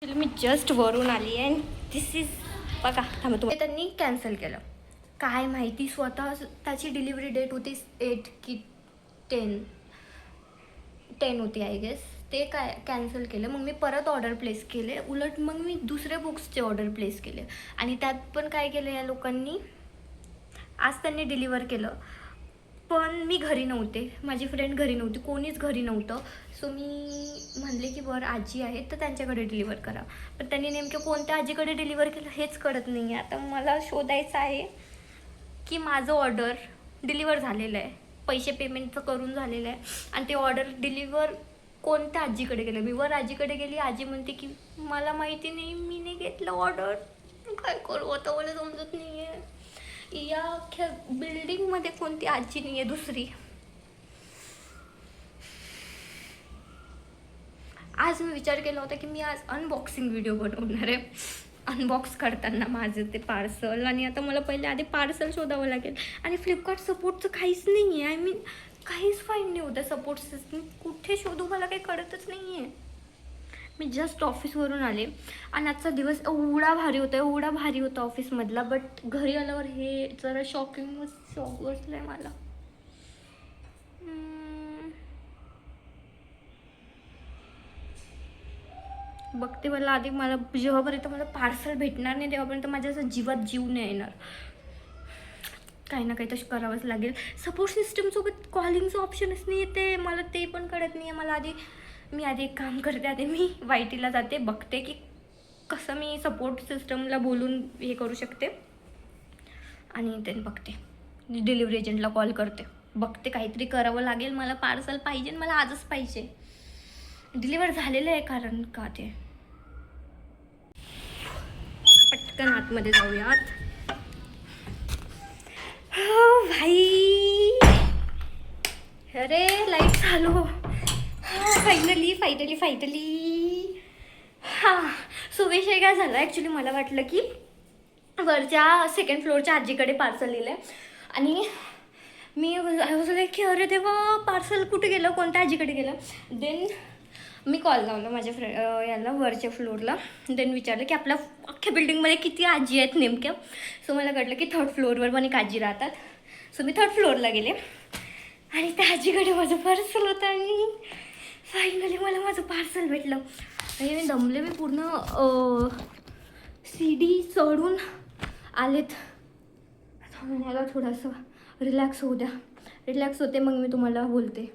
मी just वरून आली आहे. दिस इज बघा थांबा तुम्ही. त्यांनी कॅन्सल केलं. काय माहिती स्वतः त्याची डिलिव्हरी डेट होती 8 की 10 होती आय गेस. ते काय कॅन्सल केलं. मग मी परत ऑर्डर प्लेस केले. उलट मग मी दुसऱ्या बुक्सचे ऑर्डर प्लेस केले आणि त्यात पण काय केलं या लोकांनी, आज त्यांनी डिलिव्हर केलं पण मी घरी नव्हते, माझी फ्रेंड घरी नव्हती, कोणीच घरी नव्हतं. सो मी म्हणले की बरं आजी आहेत तर त्यांच्याकडे डिलिव्हर करा. पण त्यांनी नेमकं कोणत्या आजीकडे डिलिव्हर केलं हेच कळत नाही आहे. आता मला शोधायचं आहे की माझं ऑर्डर डिलिव्हर झालेलं आहे, पैसे पेमेंटचं करून झालेलं आहे आणि ते ऑर्डर डिलिव्हर कोणत्या आजीकडे गेलं. मी वर आजीकडे गेली, आजी म्हणते की मला माहिती नाही, मी नाही घेतलं ऑर्डर. काय करू आता मला समजत नाही आहे. या अख्ख्या बिल्डिंगमध्ये कोणती आजी नाही आहे दुसरी. आज मी विचार केला होता की मी आज अनबॉक्सिंग व्हिडिओ बनवणार आहे, अनबॉक्स करताना माझं ते पार्सल. आणि आता मला पहिले आधी पार्सल शोधावं लागेल आणि फ्लिपकार्ट सपोर्टचं काहीच नाही आहे. आय मीन काहीच फाईन नाही होतं सपोर्ट सिस्टम. कुठे शोधू मला काही कळतच नाही आहे. मी जस्ट ऑफिसवरून आले आणि आजचा दिवस एवढा भारी होता ऑफिसमधला. बट घरी आल्यावर हे जरा शॉक बसलं आहे मला. बघते मला आधी, मला जेव्हापर्यंत मला पार्सल भेटणार नाही तेव्हापर्यंत माझ्या असं जीवात जीव नाही येणार. काही ना काही तसं करावंच लागेल. सपोर्ट सिस्टमसोबत कॉलिंगचं ऑप्शनच नाही येते मला, ते पण कळत नाही आहे मला. मी आधी एक काम करते, आधी मी वायटीला जाते, बघते की कसं मी सपोर्ट सिस्टमला बोलून हे करू शकते आणि ते बघते डिलिव्हरी एजंटला कॉल करते, बघते काहीतरी करावं लागेल. मला पार्सल पाहिजे, मला आजच पाहिजे. डिलिव्हर झालेलं आहे कारण का ते. पटकन आतमध्ये जाऊयात. हो भाई, अरे लाईट चालू. फायनली हां. सो विषय काय झाला, ॲक्च्युली मला वाटलं की वरच्या सेकंड फ्लोअरच्या आजीकडे पार्सल लिहिलं आहे आणि मी वाजलं की अरे तेव्हा पार्सल कुठे गेलं, कोणत्या आजीकडे गेलं. देन मी कॉल लावला माझ्या याला वरच्या फ्लोअरला. देन विचारलं की आपल्या अख्ख्या बिल्डिंगमध्ये किती आजी आहेत नेमक्या. सो मला कळलं की 3rd फ्लोअरवर पण एक आजी राहतात. सो मी 3rd फ्लोअरला गेले आणि त्या आजीकडे माझं पार्सल होतं आणि फायनली मला माझं पार्सल भेटलं. आणि मी दमले, मी पूर्ण सीडी चढून आलेत. मला थोडंसं रिलॅक्स होते मग मी तुम्हाला बोलते.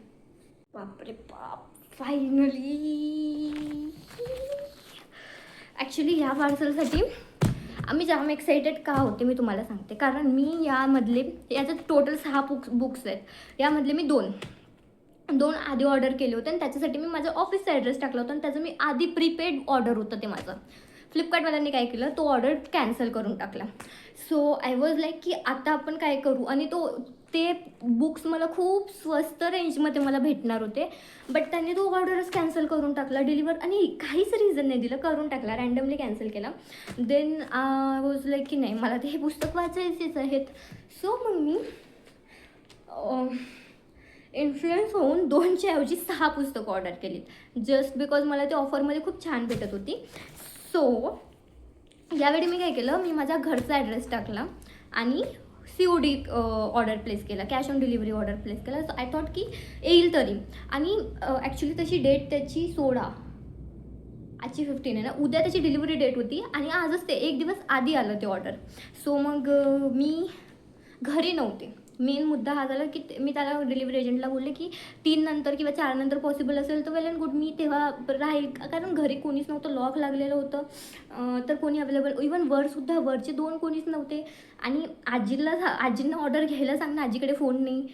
बापरे बाप, फायनली. ॲक्च्युली ह्या पार्सलसाठी आम्ही जाम एक्साइटेड का होते मी तुम्हाला सांगते. कारण मी याच्यात टोटल 6 बुक्स आहेत. यामधले मी दोन आधी ऑर्डर केले होते आणि त्याच्यासाठी मी माझा ऑफिसचा ॲड्रेस टाकला होता आणि त्याचं मी आधी प्रीपेड ऑर्डर होतं ते माझं. फ्लिपकार्टवाल्यांनी काय केलं, तो ऑर्डर कॅन्सल करून टाकला. सो आय वॉज लाईक की आता आपण काय करू. आणि ते बुक्स मला खूप स्वस्त रेंजमध्ये मला भेटणार होते, बट त्यांनी तो ऑर्डरच कॅन्सल करून टाकला डिलिव्हर. आणि काहीच रिझन नाही दिलं, करून टाकला, रँडमली कॅन्सल केला. देन आय वॉज लाईक की नाही मला ते हे पुस्तक वाचायचेच आहेत. सो मग मी इन्फ्लुएन्स होऊन 2च्या ऐवजी 6 पुस्तकं ऑर्डर केलीत, जस्ट बिकॉज मला ते ऑफरमध्ये खूप छान भेटत होती. सो यावेळी मी काय केलं, मी माझा घरचा ॲड्रेस टाकला आणि COD ऑर्डर प्लेस केला, cash on delivery order place केला. सो आय थॉट की येईल तरी. आणि ॲक्च्युली तशी डेट त्याची 16, आजची 15 आहे ना, उद्या त्याची डिलिव्हरी डेट होती आणि आजच ते 1 दिवस आधी आलं ते ऑर्डर. सो मग मी घरी नव्हते. मेन मुद्दा हा झाला की मी त्याला डिलिव्हरी एजंटला बोलले की 3 नंतर किंवा 4 नंतर पॉसिबल असेल तर वेल अँड गुड, मी तेव्हा राहील. कारण घरी कोणीच नव्हतं, लॉक लागलेलं होतं, तर कोणी अवेलेबल, इवन वरचे 2 कोणीच नव्हते. आणि आजींना ऑर्डर घ्यायला सांगणं, आजीकडे फोन नाही,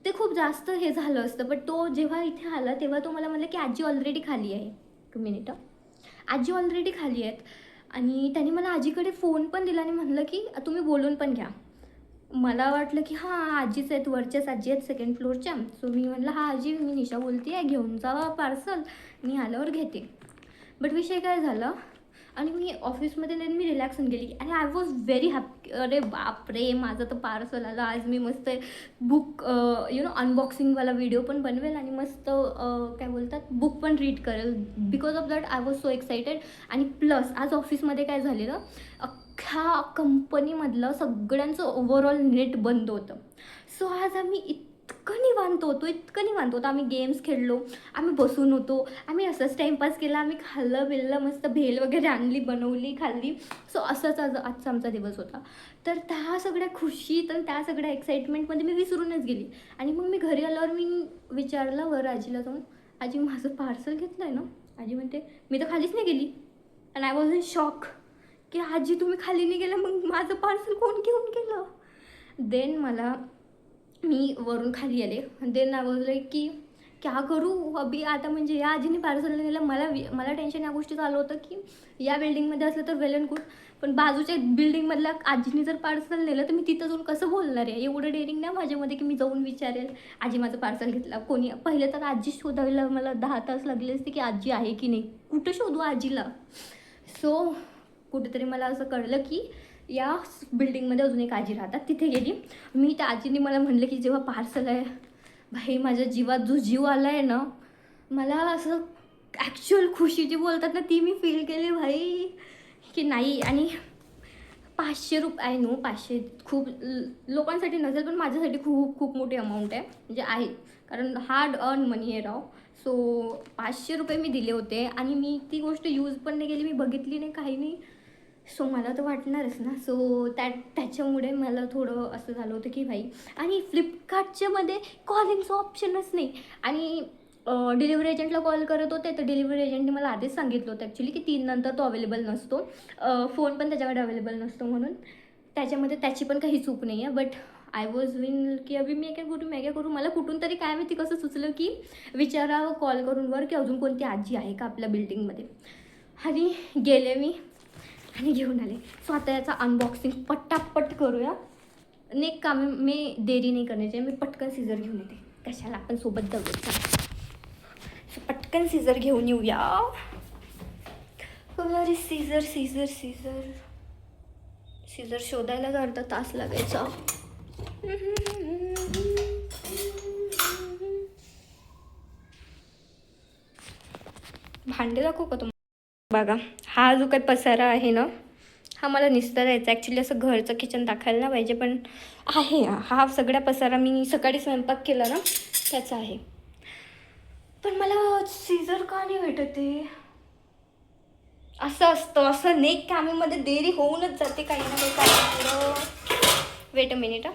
ते खूप जास्त हे झालं असतं. बट तो जेव्हा इथे आला तेव्हा तो मला म्हणला की आजी ऑलरेडी खाली आहे. 2 मिनिटं, आजी ऑलरेडी खाली आहेत. आणि त्यांनी मला आजीकडे फोन पण दिला आणि म्हणलं की तुम्ही बोलून पण घ्या. मला वाटलं की हां आजीच आहेत, वरच्याच आजी आहेत 2nd फ्लोअरच्या. सो मी म्हटलं हां आजी, मी निशा बोलते आहे, घेऊन जावा पार्सल, मी आल्यावर घेते. बट विषय काय झाला, आणि मी ऑफिसमध्ये नाही मी रिलॅक्स होऊन गेली आणि आय वॉज व्हेरी हॅपी. अरे बापरे, माझं तर पार्सल आलं. आज मी मस्त बुक अनबॉक्सिंगवाला व्हिडिओ पण बनवेल आणि मस्त काय बोलतात बुक पण रीड करेल. Because of that I was so excited. आणि प्लस आज ऑफिसमध्ये काय झालेलं, अख्ख्या कंपनीमधलं सगळ्यांचं ओव्हरऑल नेट बंद होतं. सो आज आम्ही इतकं निवांत होतो. आम्ही गेम्स खेळलो, आम्ही बसून होतो, आम्ही असंच टाईमपास केला, आम्ही खाल्लं बिल्लं, मस्त भेल वगैरे आणली, बनवली, खाल्ली. सो असंच आजचा आमचा दिवस होता. तर त्या सगळ्या खुशीत आणि त्या सगळ्या एक्साइटमेंटमध्ये मी विसरूनच गेली. आणि मग मी घरी आल्यावर मी विचारलं बरं आजीला जाऊन, आजी माझं पार्सल घेतलं आहे ना? आजी म्हणते मी तर खालीच नाही गेली. And I was in shock की आजी तुम्ही खाली नाही गेलं, मग माझं पार्सल कोण घेऊन गेलं? देन मी वरून खाली आले. देन आय वॉज लाईक की क्या करू अभी आता, म्हणजे या आजीने पार्सल नेलं. मला टेन्शन या गोष्टीचं आलं होतं की या बिल्डिंगमध्ये असलं तर वेल अँड गुड, पण बाजूच्या बिल्डिंगमधल्या आजीने जर पार्सल नेलं तर मी तिथं जाऊन कसं बोलणार आहे? एवढं डेअरिंग नाही माझ्यामध्ये की मी जाऊन विचारेल आजी माझं पार्सल घेतलं. कोणी पहिले तर आजी शोधायला मला 10 तास लागले असते की आजी आहे की नाही, कुठं शोधू आजीला. सो कुठेतरी मला असं कळलं की या बिल्डिंगमध्ये अजून एक आजी राहतात. तिथे गेली मी. त्या आजीने मला म्हणलं की जेव्हा पार्सल आहे, भाई माझ्या जीवात जो जीव आला आहे ना, मला असं ॲक्च्युअल खुशी जी बोलतात ना ती मी फील केली भाई, की नाही. आणि 500 रुपये आहे नो, 500 खूप लोकांसाठी नसेल पण माझ्यासाठी खूप खूप मोठी अमाऊंट आहे, म्हणजे आहे, कारण हार्ड अर्न मनी आहे राव. सो 500 रुपये मी दिले होते आणि मी ती गोष्ट यूज पण नाही केली, मी बघितली नाही, काही नाही. सो मला तर वाटणारच ना. सो त्याच्यामुळे मला थोडं असं झालं होतं की भाई. आणि फ्लिपकार्टच्यामध्ये कॉलिंगचं ऑप्शनच नाही. आणि डिलिव्हरी एजंटला कॉल करत होते तर डिलिव्हरी एजंटने मला आधीच सांगितलं होतं ॲक्च्युली की 3 नंतर तो अवेलेबल नसतो, फोन पण त्याच्याकडे अवेलेबल नसतो म्हणून. त्याच्यामध्ये त्याची पण काही चूक नाही आहे. बट आय वॉज विन की अभि मी काय करू. मला कुठून तरी काय माहिती कसं सुचलं की विचारावं कॉल करून वर की अजून कोणती आजी आहे का आपल्या बिल्डिंगमध्ये. आणि गेले मी आणि घेऊन आले. सो आता याचा अनबॉक्सिंग पटापट करूया. नेक काम मी देरी नाही करण्याची, मी पटकन सीझर घेऊन येते. कशाला आपण सोबत जाऊया. सो पटकन सीझर घेऊन येऊया. अरे सीझर सीझर सीझर सीझर शोधायला अर्धा तास लागायचा. भांडे दाखवू का तुम्हाला? बघा हा जो काही पसारा आहे ना, हा मला निस्तारायचा. ॲक्च्युली असं घरचं किचन दाखवायला ना पाहिजे, पण आहे हा सगळा पसारा. मी सकाळी स्वयंपाक केला ना त्याचा आहे. पण मला सीझर का नाही भेटत आहे? असं असतं, असं नेक कामीमध्ये देरी होऊनच जाते काही ना काही. Weight a minute.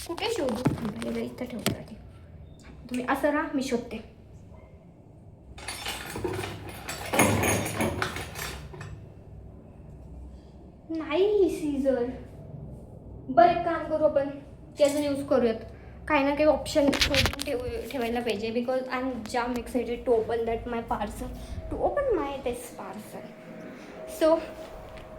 कुठे शोधू? इथं ठेवतो आधी. तुम्ही असं राहा, मी शोधते. नाही सीझर. बरं एक काम करू, आपण त्याचं यूज करूयात. काही ना काही ऑप्शन ठेवायला पाहिजे. Because I am jam excited to open that my parcel, to open my this parcel. So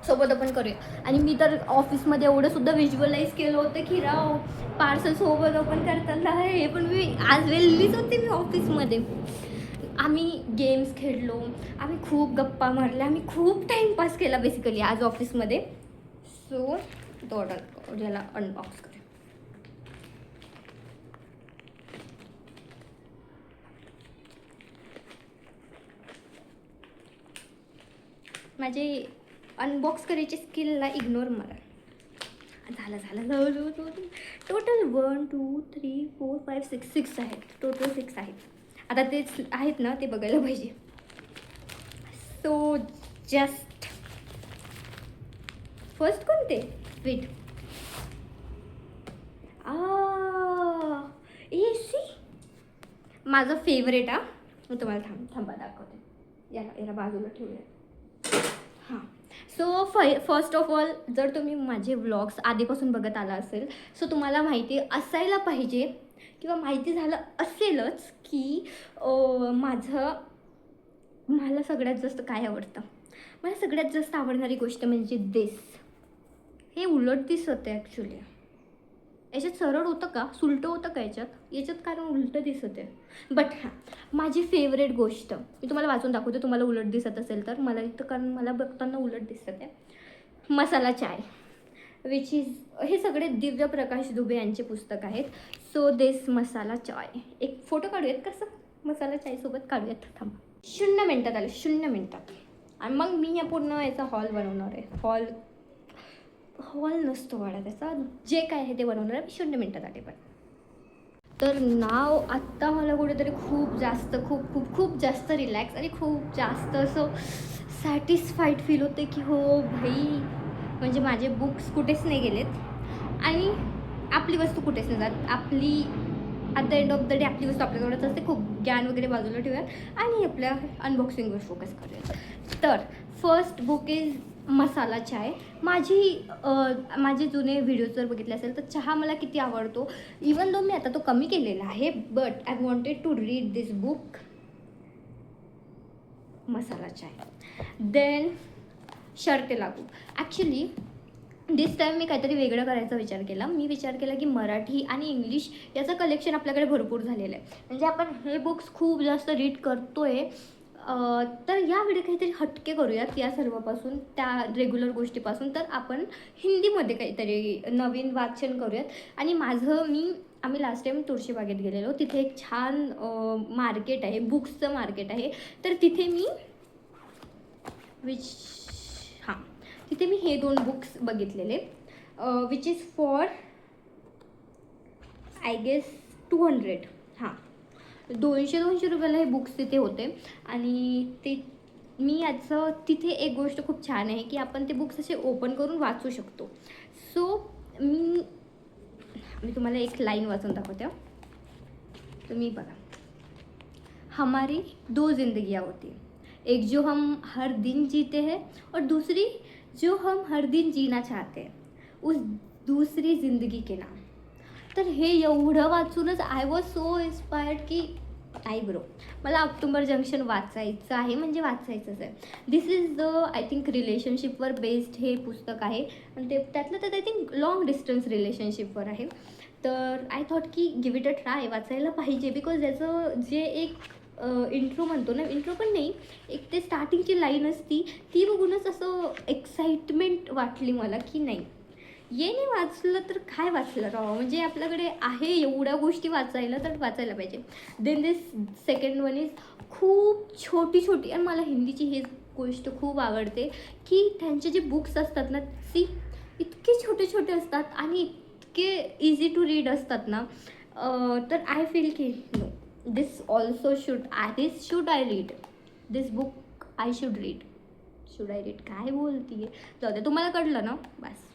सोबत आपण करूया. आणि मी तर ऑफिसमध्ये एवढंसुद्धा व्हिज्युअलाइज केलं होतं की राव पार्सल सोबत ओपन करताना हे. पण मी आज वेळलीच होते मी ऑफिसमध्ये. आम्ही गेम्स खेळलो, आम्ही खूप गप्पा मारल्या, आम्ही खूप टाईमपास केला बेसिकली आज ऑफिसमध्ये. सो तो ऑर्डर याला अनबॉक्स करूया. माझे अनबॉक्स करायची स्किलला इग्नोर मला. झालं टोटल 1 2 3 4 5 6 आहेत. टोटल 6 आहेत. आता तेच आहेत ना ते बघायला पाहिजे. सो जस्ट फर्स्ट कोणते? वेट. AC माझं फेवरेट. मी तुम्हाला थांबा दाखवते. याला बाजूला ठेवूया. हां. सो फर्स्ट ऑफ ऑल जर तुम्ही माझे व्लॉग्स आधीपासून बघत आला असेल सो तुम्हाला माहिती असायला पाहिजे किंवा माहिती झालं असेलच की मला सगळ्यात जास्त काय आवडतं. मला सगळ्यात जास्त आवडणारी गोष्ट म्हणजे दिस. हे उलट दिसत आहे ॲक्च्युली. याच्यात सरळ होतं का, सुलटं होतं का याच्यात कारण उलटं दिसत आहे. बट हां, माझी फेवरेट गोष्ट मी तुम्हाला वाचून दाखवते, तुम्हाला उलट दिसत असेल तर. मला इथं कारण मला बघताना उलट दिसत आहे. मसाला चाय, विच इज, हे सगळे दिव्य प्रकाश दुबे यांचे पुस्तक आहेत. सो दिस मसाला चाय, एक फोटो काढूयात कसं मसाला चायसोबत काढूयात. थांबा, 0 मिनटात आले, 0 मिनटात. आणि मग मी या पूर्ण याचा हॉल बनवणार आहे. हॉल नसतो वाडा त्याचा, जे काय आहे ते बनवणार आहे 0 मिनटात आले. पण तर नाव आत्ता मला कुठेतरी खूप जास्त रिलॅक्स आणि खूप जास्त असं सॅटिस्फाईड फील होते की हो भाई, म्हणजे माझे बुक्स कुठेच नाही गेलेत आणि आपली वस्तू कुठेच नाही जात. आपली at the end of the day आपली वस्तू आपल्याकडंच असते. खूप ज्ञान वगैरे बाजूला ठेवूयात आणि आपल्या अनबॉक्सिंगवर फोकस करूयात. तर फर्स्ट बुक इज मसाला चाय. माझे जुने व्हिडिओ जर बघितले असेल तर चहा मला किती आवडतो. इवन दो मी आता तो कमी केलेला आहे, but I wanted to read this book masala chai. Then Sharte Lagu. Actually this time मी काहीतरी वेगळं करायचा विचार केला. मी विचार केला की मराठी आणि इंग्लिश याचं कलेक्शन आपल्याकडे भरपूर झालेलं आहे. म्हणजे आपण हे बुक्स खूप जास्त रीड करतो आहे. तर यावेळी काहीतरी हटके करूयात या सर्वापासून, त्या रेग्युलर गोष्टीपासून. तर आपण हिंदीमध्ये काहीतरी नवीन वाचन करूयात. आणि आम्ही लास्ट टाईम तुळशीबागेत गेलेलो. तिथे एक छान मार्केट आहे, बुक्सचं मार्केट आहे. तर तिथे मी तिथे मी हे 2 बुक्स बघितलेले, which is for I guess 200. 200 रुपयाला हे बुक्स तिथे होते. आणि तिथे एक गोष्ट खूप छान आहे की आपण ते बुक्स असे ओपन करून वाचू शकतो. सो मी तुम्हाला एक लाईन वाचून दाखवते. तुम्ही बघा. हमारी 2 जिंदगियाँ होती हैं, एक जो हम हर दिन जीते हैं और दूसरी जो हम हर दिन जीना चाहते हैं, उस दूसरी ज़िंदगी के नाम. तर हे एवढं वाचूनच आय वॉज सो इन्स्पायर्ड की नाही ब्रो, मला ऑक्टोबर जंक्शन वाचायचं आहे, म्हणजे वाचायचंच आहे. This is the I think रिलेशनशिपवर बेस्ड हे पुस्तक आहे. आणि त्यातलं तर आय थिंक लॉंग डिस्टन्स रिलेशनशिपवर आहे. तर आय थॉट की गिव इट अ ट्राय, वाचायला पाहिजे. बिकॉज याचं जे एक इंट्रो म्हणतो ना, इंट्रो पण नाही, एक ते स्टार्टिंगची लाईन असती ती बघूनच असं एक्साइटमेंट वाटली मला की नाही, ये नाही वाचलं तर काय वाचलं राव, म्हणजे आपल्याकडे आहे एवढ्या गोष्टी वाचायला, तर वाचायला पाहिजे. Then this second one is खूप छोटी, आणि मला हिंदीची ही गोष्ट खूप आवडते की त्यांचे जे बुक्स असतात ना, इतके छोटे असतात आणि इतके इझी टू रीड असतात ना. तर आय फील की no, this should I read this book, I should read. काय बोलतीये, जाऊ दे, तुम्हाला कळलं ना बस.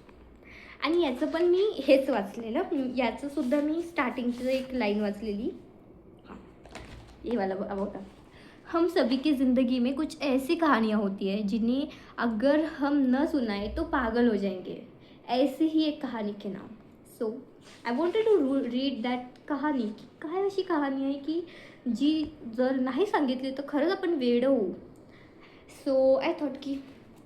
आणि याचं पण मी हेच वाचलेलं, याचंसुद्धा मी स्टार्टिंगचं एक लाईन वाचलेली. ये वाला बघा. हम सभी की ज़िंदगी में कुछ ऐसी कहानियाँ होती है जिन्हें अगर हम न सुनाए तो पागल हो जाएंगे, ऐसी ही एक कहानी के नाम. So I wanted to read that कहाणी. काय अशी कहाणी आहे की जी जर नाही सांगितली तर खरंच आपण वेडं होऊ. सो आय थॉट की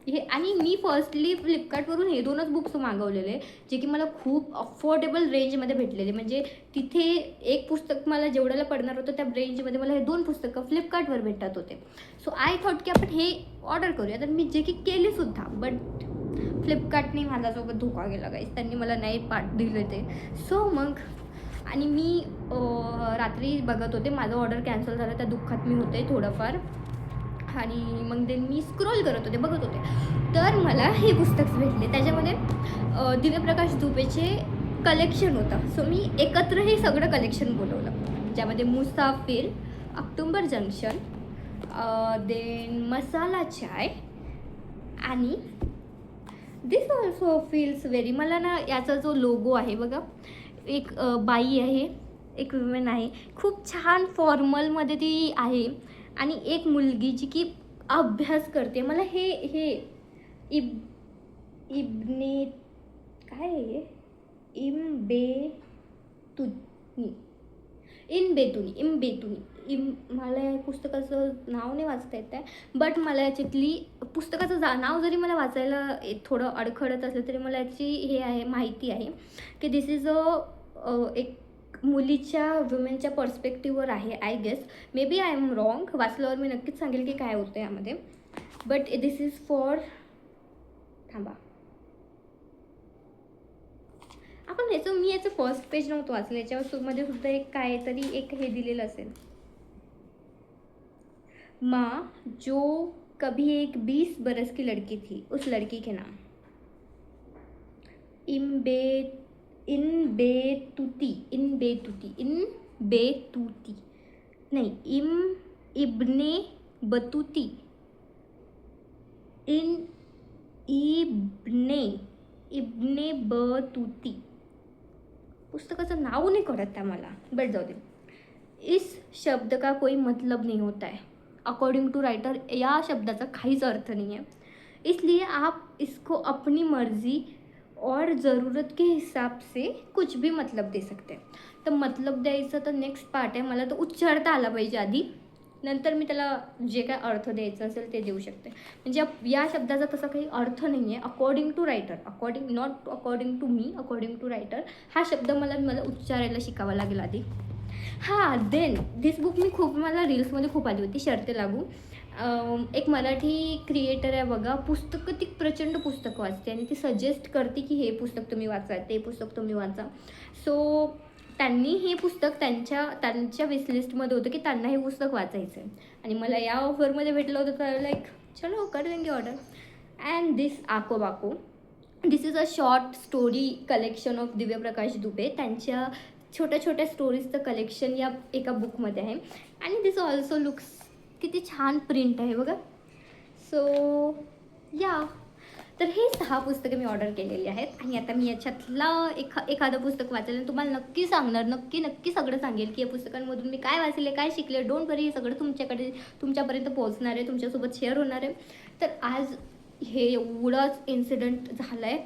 हे, आणि मी फर्स्टली फ्लिपकार्टवरून हे 2च बुक्स मागवलेले, जे की मला खूप अफोर्डेबल रेंजमध्ये भेटलेले. म्हणजे तिथे एक पुस्तक मला जेवढ्याला पडणार होतं त्या रेंजमध्ये मला हे 2 पुस्तकं फ्लिपकार्टवर भेटत होते. सो आय थॉट की आपण हे ऑर्डर करूया. तर मी जे की केलेसुद्धा, बट फ्लिपकार्टने माझ्यासोबत धोका गेला गाईस, त्यांनी मला नाही दिले ते. सो मग, आणि मी रात्री बघत होते, माझं ऑर्डर कॅन्सल झालं, त्या दुःखात मी होते थोडंफार. आणि मग ते मी स्क्रोल करत होते, बघत होते, तर मला हे पुस्तक भेटले. त्याच्यामध्ये दिव्यप्रकाश दुबेचे कलेक्शन होतं. सो मी एकत्र हे सगळं कलेक्शन बोलवलं, ज्यामध्ये मुसाफिर, ऑक्टोबर जंक्शन, देन मसाला चाय, आणि दिस ऑल्सो फील्स व्हेरी, मला ना याचा जो लोगो आहे बघा, एक बाई आहे, एक वुमेन आहे, खूप छान फॉर्मलमध्ये ती आहे, आणि एक मुलगी जी की अभ्यास करते. मला हे इब्ने काय आहे, इम्बेतुनी, मला या पुस्तकाचं नाव नाही वाचता येत आहे, बट मला याच्यातली पुस्तकाचं नाव जरी मला वाचायला थोडं अडखळत असलं तरी मला याची हे आहे, माहिती आहे की दिस इज अ एक मुलीच्या वुमेनच्या पर्स्पेक्टिव्हवर आहे I guess. Maybe I am wrong. वाचल्यावर मी नक्कीच सांगेल की काय होतं यामध्ये. बट दिस इज फॉर, थांबा, आपण मी याचं फर्स्ट पेज नव्हतं वाचलं. याच्यावर मध्ये सुद्धा एक काहीतरी एक हे दिलेलं असेल. माँ जो कभी एक 20 बरस की लड़की थी, उस लड़की के नाम. इब्ने बतूती. पुस्तकाचं नाव नाही कळत त्या मला, बट जाऊ दे. इस शब्द का कोई मतलब नहीं होता है. अकॉर्डिंग टू राइटर या शब्दाचा काहीच अर्थ नाही आहे. इसलिए आप इसको अपनी मर्जी और ज़रूरत के हिसाब से कुछ भी मतलब दे सकते हैं. तर मतलब द्यायचं तर नेक्स्ट पार्ट आहे. मला तो उच्चारता आला पाहिजे आधी, नंतर मी त्याला जे काय अर्थ द्यायचं असेल ते देऊ शकते. म्हणजे या शब्दाचा तसा काही अर्थ नाही आहे. According to writer, not according to me, according to writer हा शब्द मला उच्चारायला शिकावा लागेल आधी. हां, देन दिस बुक मला रील्समध्ये खूप आली होती. शर्ते लागू एक मराठी क्रिएटर आहे बघा, पुस्तकं ती प्रचंड पुस्तकं वाचते आणि ती सजेस्ट करते की हे पुस्तक तुम्ही वाचा, ते पुस्तक तुम्ही वाचा. सो त्यांनी हे पुस्तक त्यांच्या विशलिस्टमध्ये होतं की त्यांना हे पुस्तक वाचायचं आहे आणि मला या ऑफरमध्ये भेटलं होतं. तर लाईक चलो कर देंगे order. And this Aako Baako, this is a short story collection of Divya Prakash Dubey. त्यांच्या छोट्या छोट्या स्टोरीजचं कलेक्शन या एका बुकमध्ये आहे. आणि दिस ऑल्सो लुक्स, किती छान प्रिंट आहे बघा. सो या, तर हे 6 पुस्तकं मी ऑर्डर केलेली आहेत आणि आता मी याच्यातला एखादं पुस्तक वाचेल आणि तुम्हाला नक्की सांगणार, नक्की सगळं सांगेल की या पुस्तकांमधून मी काय वाचले, काय शिकले. डोंट वरी, हे सगळं तुमच्यापर्यंत पोहोचणार आहे, तुमच्यासोबत शेअर होणार आहे. तर आज हे एवढंच इन्सिडेंट झालं आहे,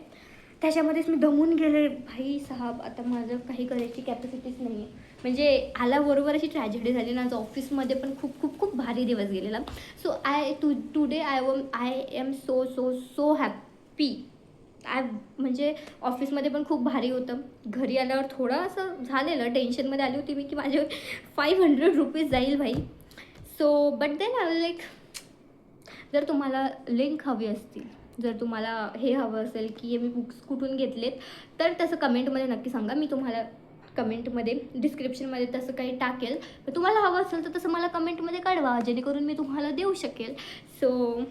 त्याच्यामध्येच मी दमून गेले भाई साहब. आता माझं काही करायची कॅपॅसिटीच नाही आहे. म्हणजे आल्याबरोबर अशी ट्रॅजेडी झाली ना. आज ऑफिसमध्ये पण खूप खूप खूप भारी दिवस गेलेला. So today I am so happy. म्हणजे ऑफिसमध्ये पण खूप भारी होतं. घरी आल्यावर थोडं असं झालेलं, टेन्शनमध्ये आली होती मी की माझे 500 रुपीज जाईल भाई. So but then I like, जर तुम्हाला लिंक हवी असतील, जर तुम्हाला हे हवं असेल की हे मी बुक्स कुठून घेतलेत, तर तसं कमेंटमध्ये नक्की सांगा. मी तुम्हाला कमेंटमध्ये डिस्क्रिप्शनमध्ये तसं काही टाकेल. तर तुम्हाला हवं असेल तर तसं मला कमेंटमध्ये कळवा, जेणेकरून मी तुम्हाला देऊ शकेल. सो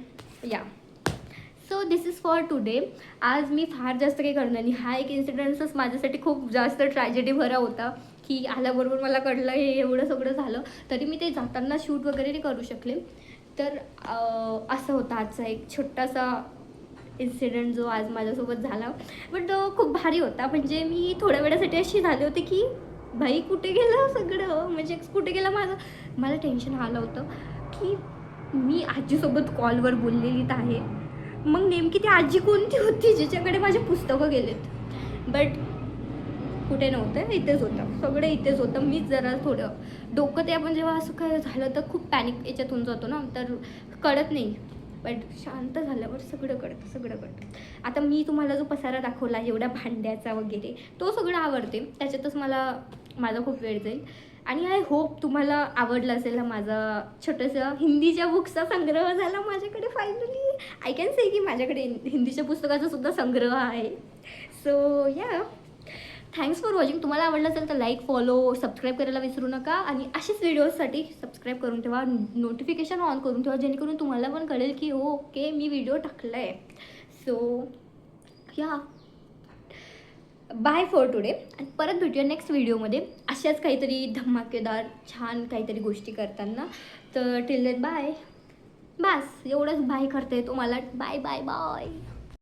या, so this is for today. आज मी फार जास्त काही करणार नाही. हा एक इन्सिडेंट्सच माझ्यासाठी खूप जास्त ट्रॅजेडी भरा होता की आल्याबरोबर मला कळलं हे एवढं सगळं झालं. तरी मी ते जाताना शूट वगैरे नाही करू शकले. तर असं होतं आजचा एक छोटासा इन्सिडेंट जो आज माझ्यासोबत झाला. बट खूप भारी होता. म्हणजे मी थोड्या वेळासाठी अशी झाले होते की भाई कुठे गेलं सगळं, म्हणजे कुठे गेलं मला टेन्शन आलं होतं की मी आजीसोबत कॉलवर बोललेली तर आहे, मग नेमकी ती आजी कोणती होती जिच्याकडे माझे पुस्तकं गेलेत. बट कुठे नव्हतं, इथेच होतं, सगळं इथेच होतं. मीच जरा थोडं डोकं ते, आपण जेव्हा असं काय झालं तर खूप पॅनिक याच्यातून जातो ना, तर कळत नाही. बट शांत झाल्यावर सगळं कळतं. आता मी तुम्हाला जो पसारा दाखवला एवढ्या भांड्याचा वगैरे, तो सगळं आवडते. त्याच्यातच माझा खूप वेळ जाईल. आणि आय होप तुम्हाला आवडला असेल हा माझा छोटंसं हिंदीच्या बुक्सचा संग्रह झाला माझ्याकडे फायनली. आय कॅन से की माझ्याकडे हिंदीच्या पुस्तकाचा सुद्धा संग्रह आहे. सो या, थँक्स फॉर वॉचिंग. तुम्हाला आवडलं असेल तर लाईक, फॉलो, सबस्क्राईब करायला विसरू नका. आणि असेच व्हिडिओजसाठी सबस्क्राईब करून ठेवा, नोटिफिकेशन ऑन करून ठेवा, जेणेकरून तुम्हाला पण कळेल की ओके मी व्हिडिओ टाकला आहे. सो या, बाय फॉर टुडे. आणि परत भेटूया नेक्स्ट व्हिडिओमध्ये अशाच काहीतरी धमाकेदार छान काहीतरी गोष्टी करताना. तर टिल देन बाय. बस एवढंच बाय करते तुम्हाला. Bye bye bye.